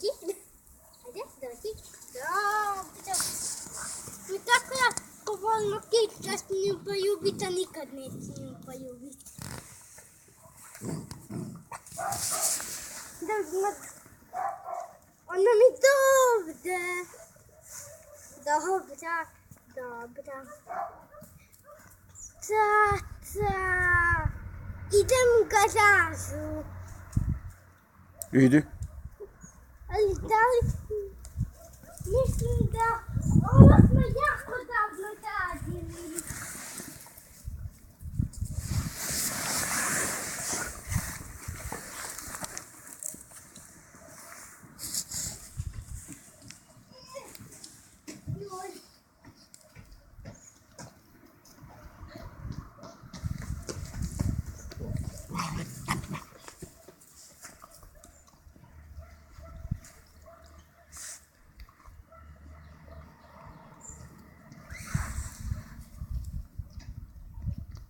doći? Ajde, doći. Dobro. I tako ja povoljno kića s njim poljubiti, a nikad neću s njim poljubiti. Ona mi dovde. Dobra. Tata. Idem u garažu. Idi. Ali da li... Mislim da ovo smo jako